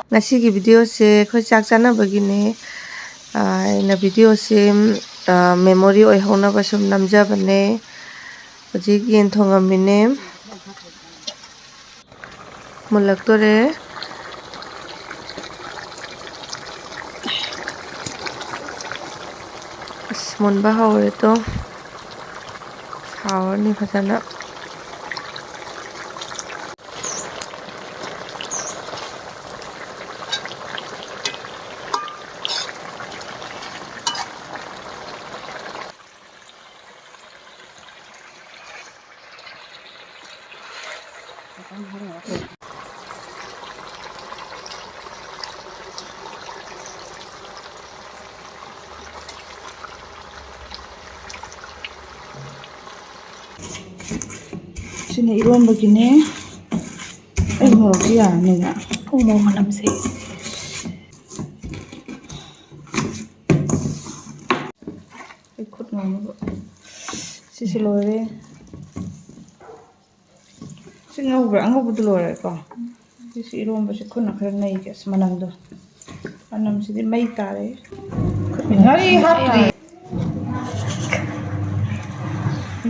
Ngasi video se khoi chak chana bagine ina video se memory oi hona ba sum namja bane ji gen thonga mine mulak tore mon ba hawre to hawni phajana sini iron begini mau dia nih nggak mau malam sih ikut ngomong sisi lore sini nggak betul lore kok sisi iron masih kuna karena ini semanang do anam sih mai tare ngari hati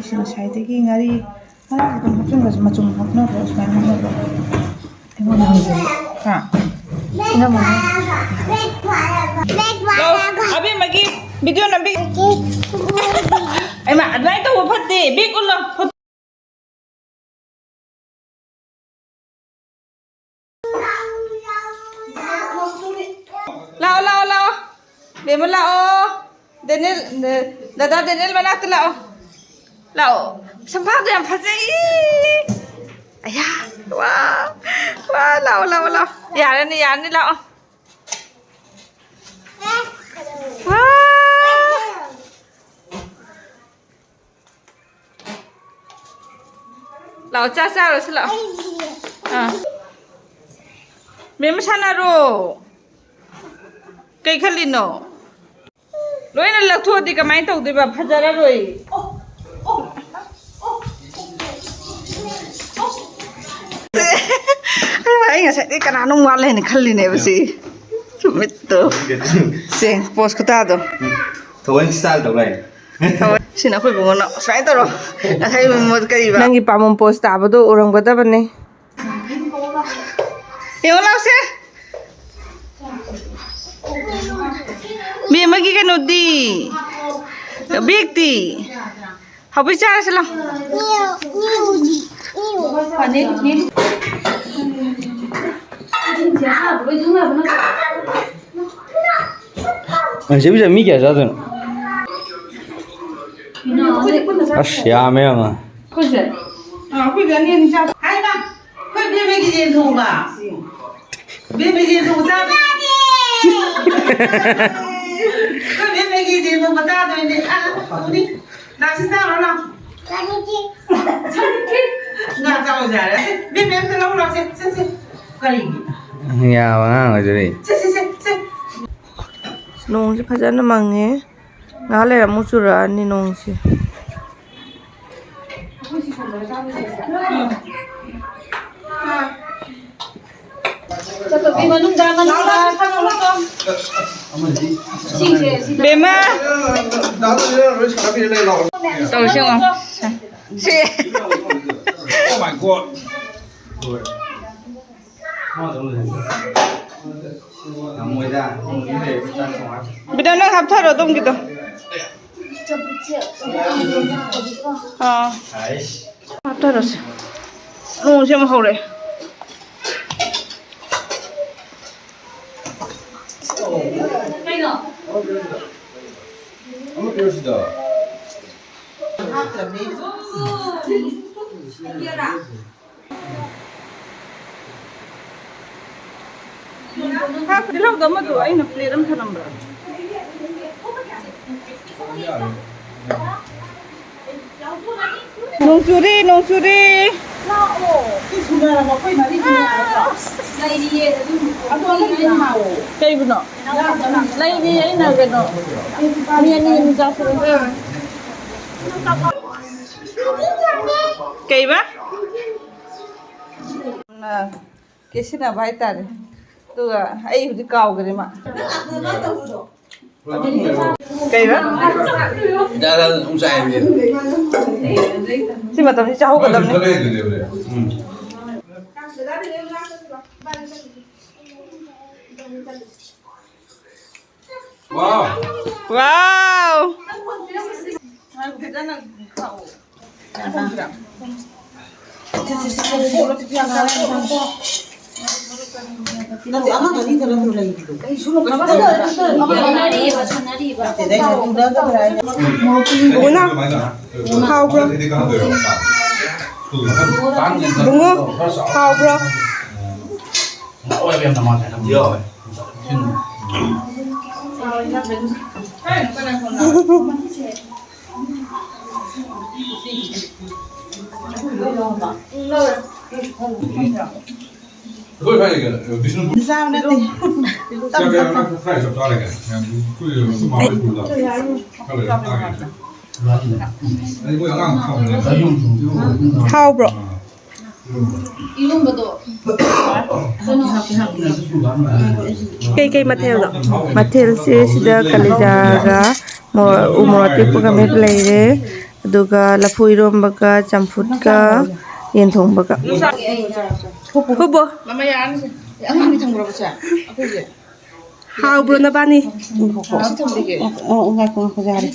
sini saya tadi ngari bukan macam apa terus main apa emang nangis kak enggak mau abi magi video nabi emang ada itu apa deh bikul lah lao bemel lao Daniel dada Daniel mana tu lao sempat yang pasai ayah wah lao ya ni lao wah lao cha rồi xin lao memang sana ro cây khăn lino lối nó lạc thua thì cái máy tàu thì bà phát ra rồi anh nggak sih karena nung wale nih kali nih besi sumit tuh sih pos kita tuh Tuan style tuh lain. sini aku bingung nak saya tuh loh nggak saya mau kali bang nanti pamon pos apa tuh orang kota apa nih yang lalu sih biar lagi kan udi big ti habis cara sih lah Anh bisa mikir saja tuh. Asyik me ama. aku jadi ni siapa hai bang kau dia pergi jadi tu bang dia pergi jadi tu siapa kau dia pergi jadi tu siapa tu ini ni nasi siapa lah nggak tahu jadi dia pergi tu lah si kali Ya bang, aja deh. si nong si phajana mange ngale ra musura ani nong si bema tao xem không si Oh my god. bây giờ nó hấp thở rồi tung gitu hấp thở rồi nong xem hậu đấy di lau dama tu ay na pliram thanam bra nong suri kay buno lai di ay na gano ni ja suru kay ba na kesi na bhai tare ꯑꯗꯨꯒ ꯑꯩ ꯍꯧꯖꯤꯛ ꯀꯥꯎꯈ꯭ꯔꯦ ꯃꯥ ꯀꯩꯕ ꯁꯤ ꯃꯇꯝꯁꯤ ꯆꯥꯍꯧꯒꯗꯕꯅꯤ 와우. nanti ama nggak nih terus lagi gitu. 누구나? 하우브로. 누구? 하우브로. 그걸 봐야 이게 무슨 Sao nanti? 제가 프라이 좀 따라게 그냥 그 마음에 불다 아니 뭐 영상 하면 하우브로. Cây mathel đó. Mathel se sida kalijaga umroti puga me plaire aduga lafui rombaga champutga yenthongbaga. Hubo. Mama yan. Ang hindi tang 물어보자. 아버지. Haubro na bani. Enggak aku cari.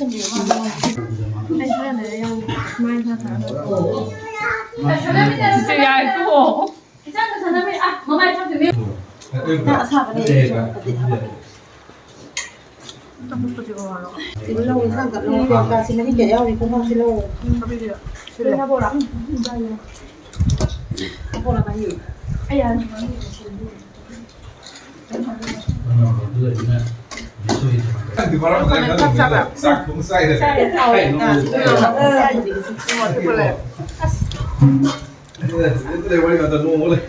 진짜 얇고. Lâu sang tận lâu qua cả xin cái kéo thì cũng không xin lâu. Không là bao nhiêu? 그 바람 내가 싹 봉사해 내 머리 갖다 놓으래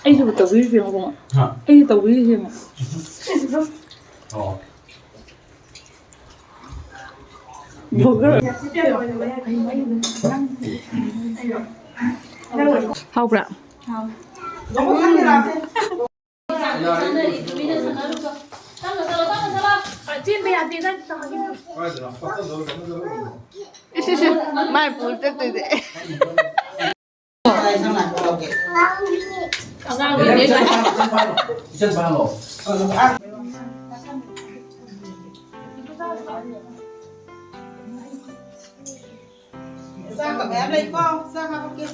Anh chụp tàu vi phim không ạ? Anh tàu vi phim ạ? Burger. 하우브라. Mai pul te te. Đây sang này ok. chân ba lỗ Sang cả bé đây con, sang học kia.